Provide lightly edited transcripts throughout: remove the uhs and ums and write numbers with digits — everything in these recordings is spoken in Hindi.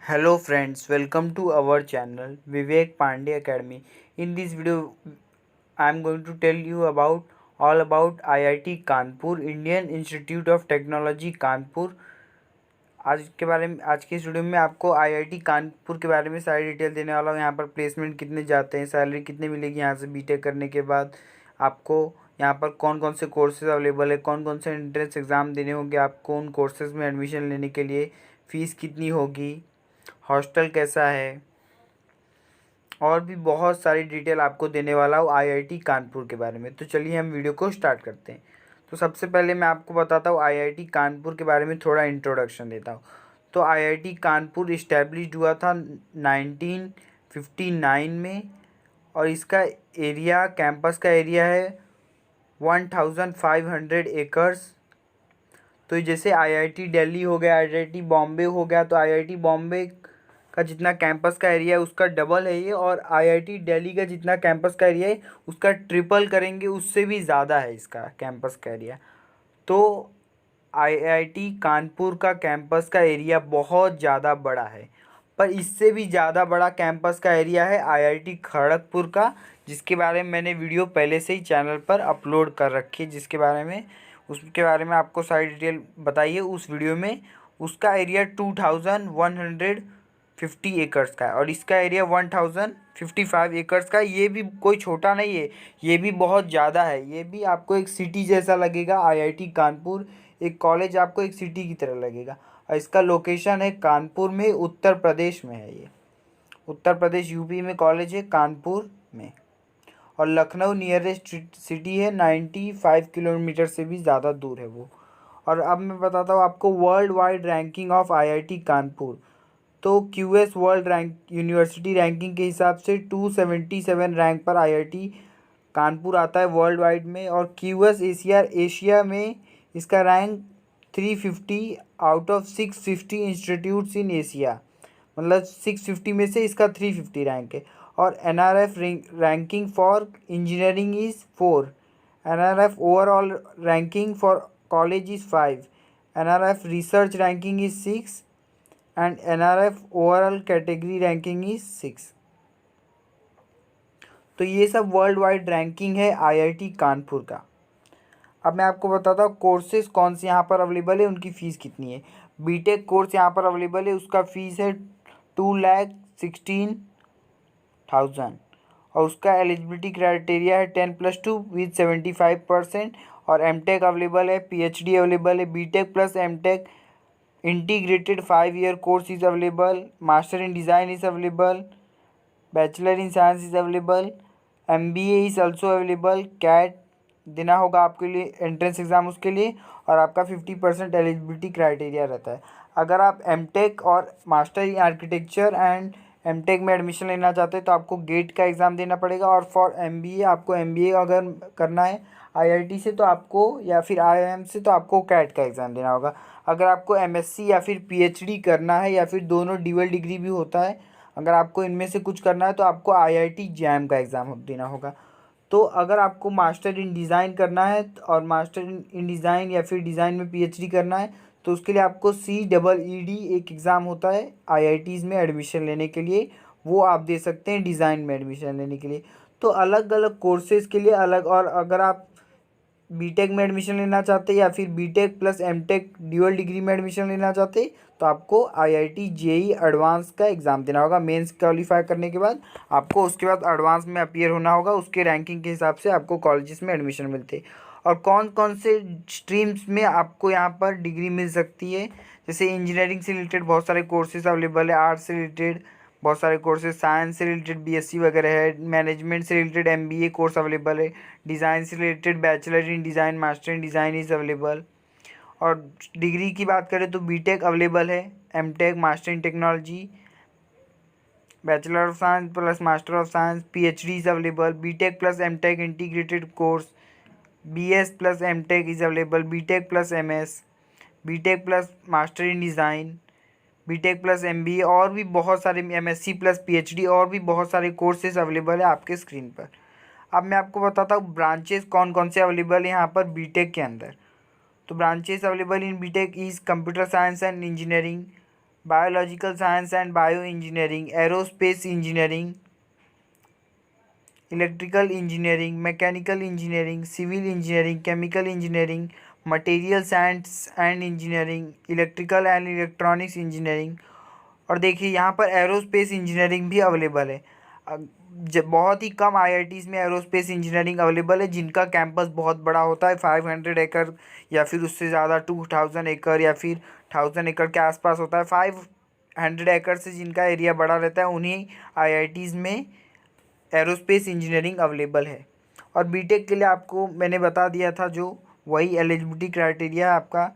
Hello friends, welcome to our channel Vivek Pandey Academy. In this video, I am going to tell you about IIT Kanpur, Indian Institute of Technology Kanpur. आज के इस वीडियो में आपको IIT कानपुर के बारे में सारी डिटेल देने वाला हूँ। यहाँ पर प्लेसमेंट कितने जाते हैं, सैलरी कितनी मिलेगी यहाँ से बीटेक करने के बाद, आपको यहाँ पर कौन कौन से कोर्सेज अवेलेबल है, कौन कौन से एंट्रेंस एग्ज़ाम देने होंगे आपको उन कोर्सेज में एडमिशन लेने के लिए, फ़ीस कितनी होगी, हॉस्टल कैसा है, और भी बहुत सारी डिटेल आपको देने वाला हूँ आईआईटी कानपुर के बारे में। तो चलिए हम वीडियो को स्टार्ट करते हैं। तो सबसे पहले मैं आपको बताता हूँ आईआईटी कानपुर के बारे में, थोड़ा इंट्रोडक्शन देता हूँ। तो आईआईटी कानपुर इस्टेब्लिश्ड हुआ था 1959 में, और इसका एरिया, कैंपस का एरिया है 1500 एकर्स। तो जैसे आईआईटी दिल्ली हो गया, आईआईटी बॉम्बे हो गया, तो आईआईटी बॉम्बे का जितना कैंपस का एरिया है उसका डबल है ये, और आईआईटी दिल्ली का जितना कैंपस का एरिया है उसका ट्रिपल करेंगे, उससे भी ज़्यादा है इसका कैंपस का एरिया। तो आईआईटी कानपुर का कैंपस का एरिया बहुत ज़्यादा बड़ा है, पर इससे भी ज़्यादा बड़ा कैंपस का एरिया है आईआईटी खड़गपुर का, जिसके बारे में मैंने वीडियो पहले से ही चैनल पर अपलोड कर रखी है, उसके बारे में आपको सारी डिटेल बताइए उस वीडियो में। उसका एरिया 2150 एकर्स का है, और इसका एरिया 1055 एकर्स का है। ये भी कोई छोटा नहीं है, ये भी बहुत ज़्यादा है। ये भी आपको एक सिटी जैसा लगेगा। आईआईटी कानपुर एक कॉलेज आपको एक सिटी की तरह लगेगा, और इसका लोकेशन है कानपुर में, उत्तर प्रदेश में है। ये उत्तर प्रदेश यूपी में कॉलेज है, कानपुर में। और लखनऊ नियरेस्ट सिटी है, 95 किलोमीटर से भी ज़्यादा दूर है वो। और अब मैं बताता हूँ आपको world wide ranking of IIT Kanpur. तो QS world rank university ranking के हिसाब से 277 रैंक पर आईआईटी कानपुर आता है वर्ल्ड वाइड में। और क्यूएस एशिया में इसका rank 350 out of 650 institutes in Asia, मतलब 650 में से इसका 350 रैंक है। और NRF ranking for engineering is 4, NRF overall ranking for college is 5, NRF research ranking is 6, and NRF overall category ranking is 6। तो ये सब वर्ल्ड वाइड रैंकिंग है आईआईटी कानपुर का। अब मैं आपको बताता हूँ कोर्सेज कौन से यहाँ पर अवेलेबल है, उनकी फ़ीस कितनी है। बीटेक कोर्स यहाँ पर अवेलेबल है, उसका फ़ीस है 2,16,000, और उसका एलिजिबिलिटी क्राइटेरिया है 10+2 विद 75%। और एमटेक अवेलेबल है, पीएचडी अवेलेबल है, BTech plus MTech integrated 5 year course is available, master in design is available, bachelor in science is available, MBA is also available. CAT देना होगा आपके लिए एंट्रेंस एग्ज़ाम उसके लिए, और आपका 50% एलिजिबिलिटी क्राइटेरिया रहता है। अगर आप एमटेक और master in architecture and MTech में एडमिशन लेना चाहते हैं तो आपको गेट का एग्ज़ाम देना पड़ेगा। और फॉर एमबीए, आपको एमबीए अगर करना है आईआईटी से तो आपको, या फिर आईआईएम से, तो आपको कैट का एग्ज़ाम देना होगा। अगर आपको एमएससी या फिर पीएचडी करना है, या फिर दोनों ड्यूअल डिग्री भी होता है, अगर आपको इनमें से कुछ करना है तो आपको आईआईटी जैम का एग्ज़ाम देना होगा। तो अगर आपको मास्टर इन डिज़ाइन करना है, और मास्टर इन डिज़ाइन या फिर डिज़ाइन में पीएचडी करना है, तो उसके लिए आपको CEED एक एग्ज़ाम होता है आईआईटीज़ में एडमिशन लेने के लिए, वो आप दे सकते हैं डिज़ाइन में एडमिशन लेने के लिए। तो अलग अलग कोर्सेज़ के लिए अलग। और अगर आप बीटेक में एडमिशन लेना चाहते हैं, या फिर BTech plus MTech dual degree में एडमिशन लेना चाहते हैं, तो आपको आईआईटी जेई एडवांस का एग्ज़ाम देना होगा। मेंस क्वालिफाई करने के बाद आपको उसके बाद एडवांस में अपीयर होना होगा। उसके रैंकिंग के हिसाब से आपको कॉलेजेस में एडमिशन मिलते हैं। और कौन कौन से स्ट्रीम्स में आपको यहाँ पर डिग्री मिल सकती है, जैसे इंजीनियरिंग से रिलेटेड बहुत सारे कोर्सेज अवेलेबल है, आर्ट्स से रिलेटेड बहुत सारे कोर्सेज, साइंस से रिलेटेड बीएससी वगैरह है, मैनेजमेंट से रिलेटेड एमबीए कोर्स अवेलेबल है, डिज़ाइन से related bachelor in design, master in design is available. और डिग्री की बात करें तो बीटेक अवेलेबल है, MTech, master in technology, bachelor of science plus master of science, PhD is available, BTech plus MTech integrated course, BS plus MTech is available, BTech plus MS, BTech plus master in design, BTech plus MBA, और भी बहुत सारे एमएससी प्लस पीएचडी, और भी बहुत सारे कोर्सेज अवेलेबल है आपके स्क्रीन पर। अब मैं आपको बताता हूँ ब्रांचेस कौन कौन से अवेलेबल है यहाँ पर बीटेक के अंदर। तो branches available in BTech is computer science and engineering, biological science and bio engineering, aerospace engineering, electrical engineering, mechanical engineering, civil engineering, chemical engineering, material science and engineering, electrical and electronics engineering. और देखिए यहाँ पर एरोस्पेस इंजीनियरिंग भी अवेलेबल है। बहुत ही कम आईआईटीज़ में एरोस्पेस इंजीनियरिंग अवेलेबल है जिनका कैंपस बहुत बड़ा होता है, 500 एकड़ या फिर उससे ज़्यादा 2000 एकड़ या फिर 1000 एकड़ के आसपास होता है। 500 एकड़ से जिनका एरिया बड़ा रहता है उन्हीं आईआईटीज़ में एरोस्पेस इंजीनियरिंग अवेलेबल है। और बीटेक के लिए आपको मैंने बता दिया था, जो वही एलिजिबिलिटी क्राइटेरिया है आपका।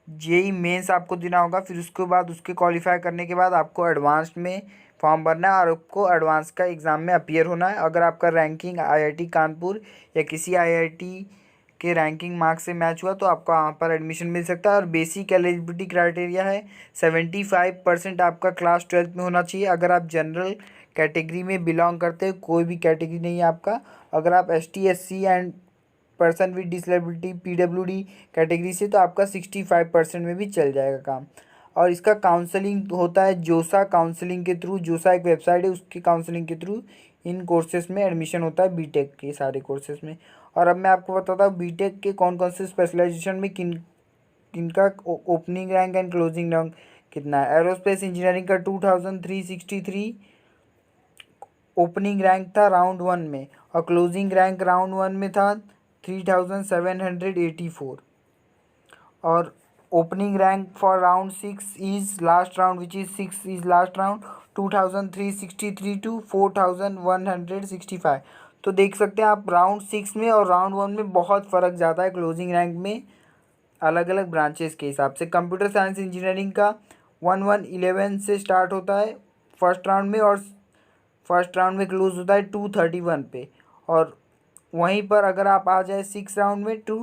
जेई मेंस आपको देना होगा, फिर उसके बाद उसके क्वालिफाई करने के बाद आपको एडवांस में फॉर्म भरना है और आपको एडवांस का एग्ज़ाम में अपीयर होना है। अगर आपका रैंकिंग आईआईटी कानपुर या किसी आईआईटी के रैंकिंग मार्क्स से मैच हुआ तो आपको वहाँ पर एडमिशन मिल सकता है। और बेसिक एलिजिबिलिटी क्राइटेरिया है 75% आपका क्लास 12th में होना चाहिए। अगर आप जनरल कैटेगरी में बिलोंग करते हो, कोई भी कैटेगरी नहीं है आपका, अगर आप ST SC and person with disability PWD category से, तो आपका 65% में भी चल जाएगा काम। और इसका काउंसलिंग होता है जोसा काउंसलिंग के थ्रू। जोसा एक वेबसाइट है, उसकी काउंसलिंग के थ्रू इन कोर्सेज़ में एडमिशन होता है, बीटेक के सारे कोर्सेज़ में। और अब मैं आपको बताता हूँ बीटेक के कौन कौन से स्पेशलाइजेशन में किनका opening rank and closing rank कितना है। एरोस्पेस इंजीनियरिंग का 2363 ओपनिंग रैंक था राउंड 1 में, और क्लोजिंग रैंक राउंड 1 में था 3784। और opening rank for round 6 is last round which is 6 is last round 2363 to 4165। तो देख सकते हैं आप राउंड 6 में और राउंड 1 में बहुत फ़र्क जाता है क्लोजिंग रैंक में, अलग अलग ब्रांचेस के हिसाब से। कंप्यूटर साइंस इंजीनियरिंग का 1111 से स्टार्ट होता है फर्स्ट राउंड में, और फर्स्ट राउंड में क्लोज होता है 231 पे। और वहीं पर अगर आप आ जाए 6 राउंड में तो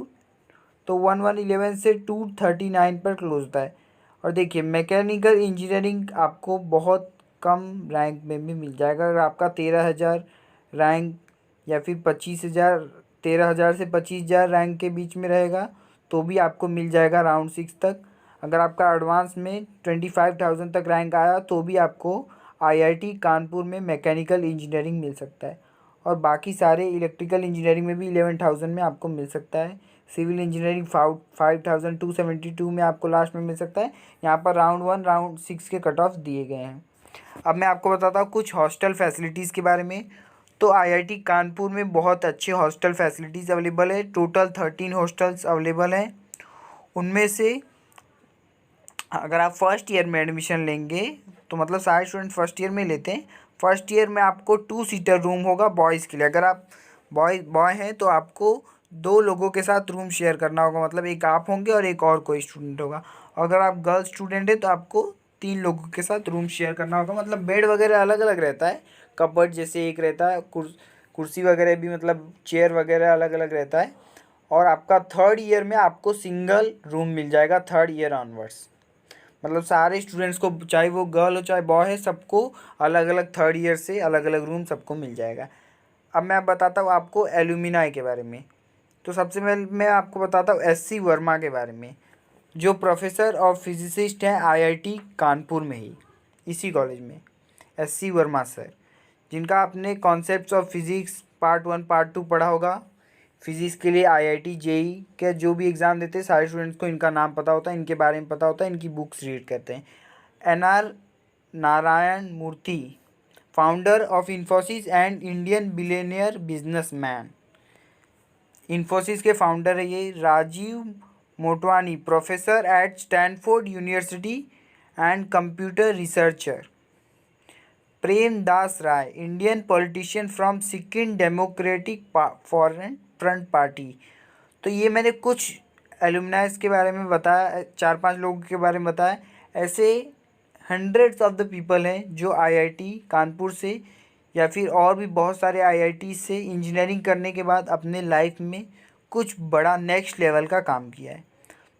1111 से 239 पर क्लोज होता है। और देखिए मैकेनिकल इंजीनियरिंग आपको बहुत कम रैंक में भी मिल जाएगा। अगर आपका 13,000 रैंक या फिर 25,000, 13,000 से 25,000 रैंक के बीच में रहेगा तो भी आपको मिल जाएगा राउंड 6 तक। अगर आपका एडवांस में 25,000 तक रैंक आया तो भी आपको आईआईटी कानपुर में मैकेनिकल इंजीनियरिंग मिल सकता है। और बाकी सारे इलेक्ट्रिकल इंजीनियरिंग में भी 11,000 में आपको मिल सकता है। सिविल इंजीनियरिंग 5,272 में आपको लास्ट में मिल सकता है। यहाँ पर राउंड 1 राउंड 6 के कट ऑफ दिए गए हैं। अब मैं आपको बताता हूँ कुछ हॉस्टल फैसिलिटीज़ के बारे में। तो आईआईटी कानपुर में बहुत अच्छे हॉस्टल फैसिलिटीज़ अवेलेबल है। टोटल 13 हॉस्टल्स अवेलेबल हैं। उनमें से अगर आप फर्स्ट ईयर में एडमिशन लेंगे तो मतलब सारे स्टूडेंट फर्स्ट ईयर में लेते हैं। फर्स्ट ईयर में आपको 2 सीटर रूम होगा बॉयज़ के लिए। अगर आप बॉय हैं तो आपको 2 लोगों के साथ रूम शेयर करना होगा, मतलब एक आप होंगे और एक और कोई स्टूडेंट होगा। अगर आप गर्ल्स स्टूडेंट हैं तो आपको 3 लोगों के साथ रूम शेयर करना होगा। मतलब बेड वगैरह अलग अलग रहता है, कबर्ड जैसे एक रहता है, कुर्सी वगैरह भी मतलब चेयर वगैरह अलग अलग रहता है। और आपका थर्ड ईयर में आपको सिंगल रूम मिल जाएगा, थर्ड ईयर ऑनवर्ड्स। मतलब सारे स्टूडेंट्स को, चाहे वो गर्ल हो चाहे बॉय है, सबको अलग अलग थर्ड ईयर से अलग अलग रूम सबको मिल जाएगा। अब मैं बताता हूँ आपको एलुमिनाई के बारे में। तो सबसे पहले मैं आपको बताता हूँ SC वर्मा के बारे में, जो प्रोफेसर और फिजिसिस्ट हैं आईआईटी कानपुर में ही, इसी कॉलेज में। SC वर्मा सर, जिनका आपने concepts of physics part 1 part 2 पढ़ा होगा। फिज़िक्स के लिए आईआईटी जेई के जो भी एग्ज़ाम देते हैं सारे स्टूडेंट्स को इनका नाम पता होता है, इनके बारे में पता होता है, इनकी बुक्स रीड करते हैं। NR Narayana Murthy, founder of Infosys and Indian billionaire businessman. Infosys के फाउंडर है ये। Rajeev Motwani, professor at Stanford university and computer researcher. Prem Das Rai, Indian politician from Sikkim democratic foreign front party. तो ये मैंने कुछ एलुमनाइज के बारे में बताया, 4-5 लोगों के बारे में बताया। ऐसे हंड्रेड्स ऑफ द पीपल हैं जो आईआईटी कानपुर से या फिर और भी बहुत सारे आईआईटी से इंजीनियरिंग करने के बाद अपने लाइफ में कुछ बड़ा नेक्स्ट लेवल का काम किया है।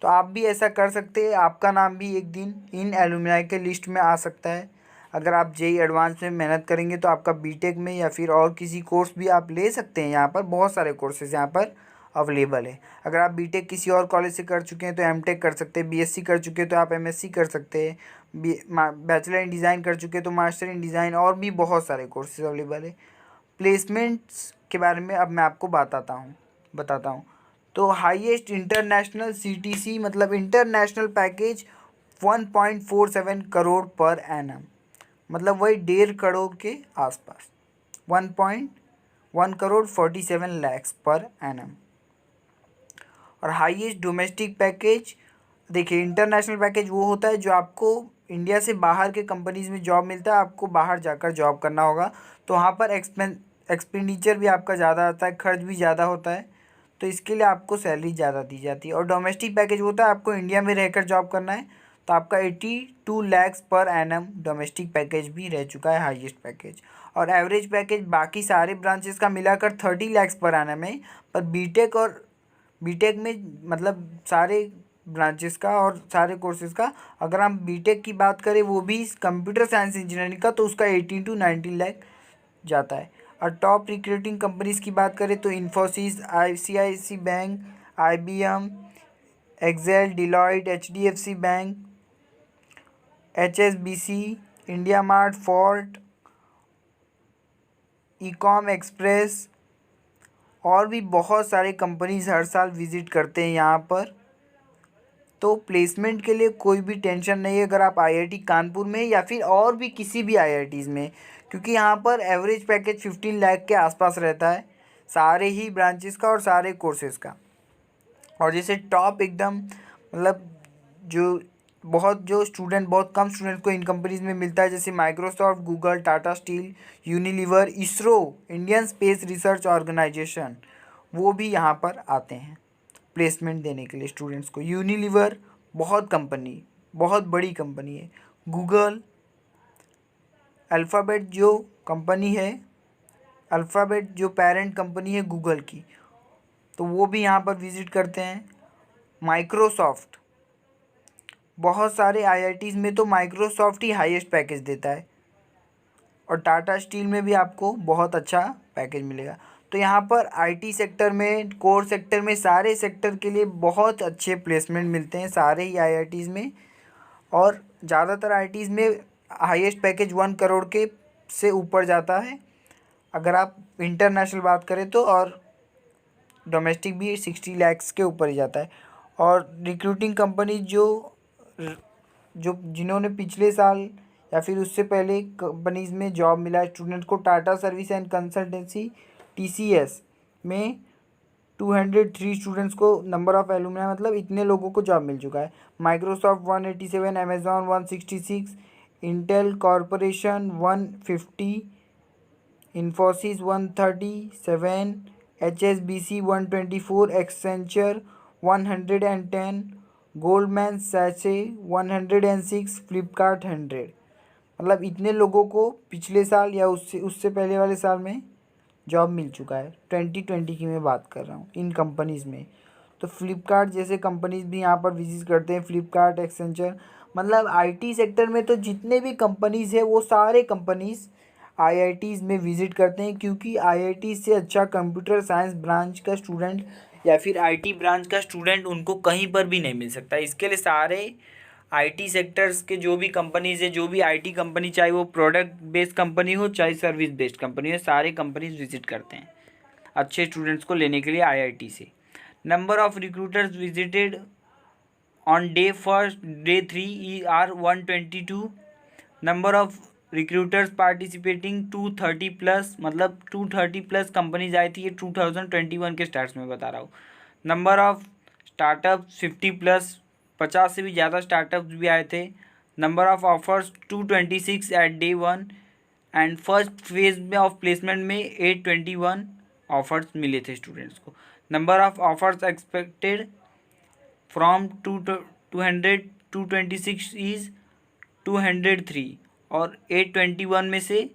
तो आप भी ऐसा कर सकते हैं, आपका नाम भी एक दिन इन एलुमनाई के लिस्ट में आ सकता है। अगर आप जेई एडवांस में मेहनत करेंगे तो आपका बीटेक में या फिर और किसी कोर्स भी आप ले सकते हैं। यहाँ पर बहुत सारे कोर्सेज यहाँ पर अवेलेबल है। अगर आप बीटेक किसी और कॉलेज से कर चुके हैं तो एमटेक कर सकते हैं, बीएससी कर चुके हैं तो आप एमएससी कर सकते हैं, बैचलर इन डिज़ाइन कर चुके हैं तो मास्टर इन डिज़ाइन, और भी बहुत सारे कोर्सेज अवेलेबल है। प्लेसमेंट्स के बारे में अब मैं आपको बताता हूँ। तो हाईएस्ट इंटरनेशनल सीटीसी मतलब international package 1.47 crore per annum, मतलब वही 1.5 करोड़ के आसपास, 1.1 करोड़ 47 लाख पर एनम। और हाईएस्ट डोमेस्टिक पैकेज, देखिए इंटरनेशनल पैकेज वो होता है जो आपको इंडिया से बाहर के कंपनीज़ में जॉब मिलता है, आपको बाहर जाकर जॉब करना होगा, तो वहाँ पर एक्सपेंडिचर भी आपका ज़्यादा आता है, खर्च भी ज़्यादा होता है, तो इसके लिए आपको सैलरी ज़्यादा दी जाती है। और डोमेस्टिक पैकेज होता है आपको इंडिया में रहकर जॉब करना है, तो आपका 82 lakh per annum domestic package भी रह चुका है हाईएस्ट पैकेज। और एवरेज पैकेज बाकी सारे ब्रांचेस का मिलाकर 30 लाख पर एनम है, पर बीटेक में मतलब सारे ब्रांचेस का और सारे कोर्सेज़ का, अगर हम बीटेक की बात करें वो भी कंप्यूटर साइंस इंजीनियरिंग का, तो उसका 18 to 19 लाख जाता है। और टॉप रिक्रूटिंग कंपनीज़ की बात करें तो Infosys, ICICI bank, IBM, Excel, Deloitte, HDFC bank, HSBC, India Mart, Fort, Ecom Express, और भी बहुत सारे कंपनीज हर साल विज़िट करते हैं यहाँ पर। तो प्लेसमेंट के लिए कोई भी टेंशन नहीं है अगर आप आईआईटी कानपुर में या फिर और भी किसी भी आईआईटीज़ में, क्योंकि यहाँ पर एवरेज पैकेज 15 लाख के आसपास रहता है सारे ही ब्रांचेस का और सारे कोर्सेज़ का। और जैसे टॉप एकदम मतलब बहुत कम स्टूडेंट को इन कंपनीज़ में मिलता है, जैसे Microsoft, Google, Tata steel, Unilever, ISRO, Indian space research organisation, वो भी यहाँ पर आते हैं प्लेसमेंट देने के लिए स्टूडेंट्स को। यूनिलीवर बहुत बड़ी कंपनी है। गूगल, अल्फ़ाबेट जो पेरेंट कंपनी है गूगल की, तो वो भी यहाँ पर विज़िट करते हैं। माइक्रोसॉफ्ट, बहुत सारे आईआईटीज़ में तो माइक्रोसॉफ्ट ही हाईएस्ट पैकेज देता है, और टाटा स्टील में भी आपको बहुत अच्छा पैकेज मिलेगा। तो यहाँ पर आईटी सेक्टर में, कोर सेक्टर में, सारे सेक्टर के लिए बहुत अच्छे प्लेसमेंट मिलते हैं सारे ही आईआईटीज़ में। और ज़्यादातर आईआईटीज़ में हाईएस्ट पैकेज 1 करोड़ के से ऊपर जाता है अगर आप इंटरनेशनल बात करें तो, और डोमेस्टिक भी 60 लाख के ऊपर ही जाता है। और रिक्रूटिंग कंपनी जिन्होंने पिछले साल या फिर उससे पहले कंपनीज़ में जॉब मिला है स्टूडेंट को, Tata service and consultancy TCS में 203 स्टूडेंट्स को नंबर ऑफ़ एलुमनाई मतलब इतने लोगों को जॉब मिल चुका है। Microsoft 187, Amazon 166, Intel Corporation 150, Infosys 137, HSBC 124, Accenture 110, Goldman Sachs 106, Flipkart 100, मतलब इतने लोगों को पिछले साल या उससे पहले वाले साल में जॉब मिल चुका है। 2020 की मैं बात कर रहा हूँ इन कंपनीज़ में। तो फ्लिपकार्ट जैसे कंपनीज़ भी यहाँ पर विजिट करते हैं, फ्लिपकार्ट, एक्सेंचर, मतलब आईटी सेक्टर में तो जितने भी कंपनीज़ है वो सारे कंपनीज़ आईआईटीज़ में विज़िट करते हैं, क्योंकि आईआईटी से अच्छा कंप्यूटर साइंस ब्रांच का स्टूडेंट या फिर आईटी ब्रांच का स्टूडेंट उनको कहीं पर भी नहीं मिल सकता। इसके लिए सारे आईटी सेक्टर्स के जो भी कंपनीज़ है, जो भी आईटी कंपनी, चाहे वो प्रोडक्ट बेस्ड कंपनी हो चाहे सर्विस बेस्ड कंपनी हो, सारे कंपनीज विजिट करते हैं अच्छे स्टूडेंट्स को लेने के लिए आईआईटी से। Number of recruiters visited on day 1, day 3 are 122। Number of recruiters participating 230 plus, मतलब 230 प्लस कंपनीज आई थी, ये 2021 के स्टार्ट में बता रहा हूँ। नंबर ऑफ़ स्टार्टअप 50 प्लस, 50 से भी ज़्यादा स्टार्टअप्स भी आए थे। Number of offers 226 at day 1, and first phase में ऑफ प्लेसमेंट में 821 ऑफर्स मिले थे स्टूडेंट्स को। Number of offers expected from 226 is 203, और 821 में से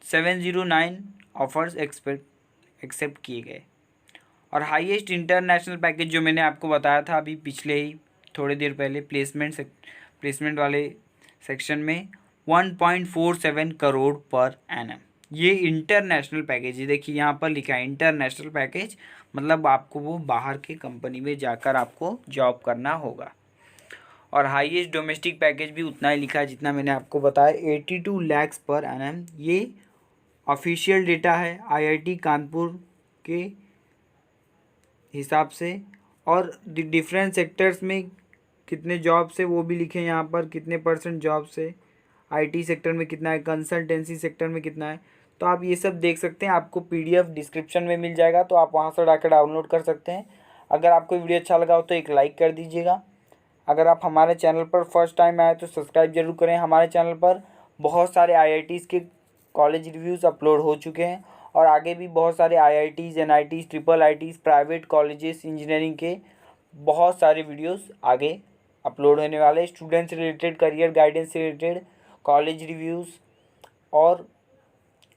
709 ऑफर्स एक्सेप्ट किए गए। और हाईएस्ट इंटरनेशनल पैकेज जो मैंने आपको बताया था अभी पिछले ही थोड़ी देर पहले प्लेसमेंट वाले सेक्शन में, 1.47 करोड़ पर एनम। ये इंटरनेशनल पैकेज है, देखिए यहाँ पर लिखा है इंटरनेशनल पैकेज, मतलब आपको वो बाहर के कंपनी में जाकर आपको जॉब करना होगा। और हाईएस्ट डोमेस्टिक पैकेज भी उतना ही लिखा है जितना मैंने आपको बताया, 82 lakhs पर एनम। ये ऑफिशियल डेटा है आईआईटी कानपुर के हिसाब से। और डिफरेंट सेक्टर्स में कितने जॉब्स है वो भी लिखे हैं यहाँ पर, कितने % जॉब्स है, आईटी सेक्टर में कितना है, कंसल्टेंसी सेक्टर में कितना है। तो आप ये सब देख सकते हैं, आपको पीडीएफ डिस्क्रिप्शन में मिल जाएगा, तो आप वहाँ से जाकर डाउनलोड कर सकते हैं। अगर आपको वीडियो अच्छा लगा हो तो एक लाइक कर दीजिएगा। अगर आप हमारे चैनल पर फर्स्ट टाइम आए तो सब्सक्राइब जरूर करें। हमारे चैनल पर बहुत सारे आईआईटीज़ के कॉलेज रिव्यूज़ अपलोड हो चुके हैं, और आगे भी बहुत सारे IITs, NITs, triple ITs, private colleges, engineering के बहुत सारे वीडियोस आगे अपलोड होने वाले हैं। स्टूडेंट से रिलेटेड, करियर गाइडेंस से रिलेटेड, कॉलेज रिव्यूज़ और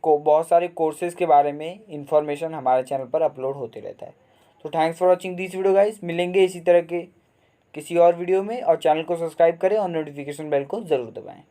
बहुत सारे कोर्सेज़ के बारे में इंफॉर्मेशन हमारे चैनल पर अपलोड होते रहता है। तो thanks for watching this video guys. मिलेंगे इसी तरह के किसी और वीडियो में, और चैनल को सब्सक्राइब करें और नोटिफिकेशन बेल को ज़रूर दबाएं।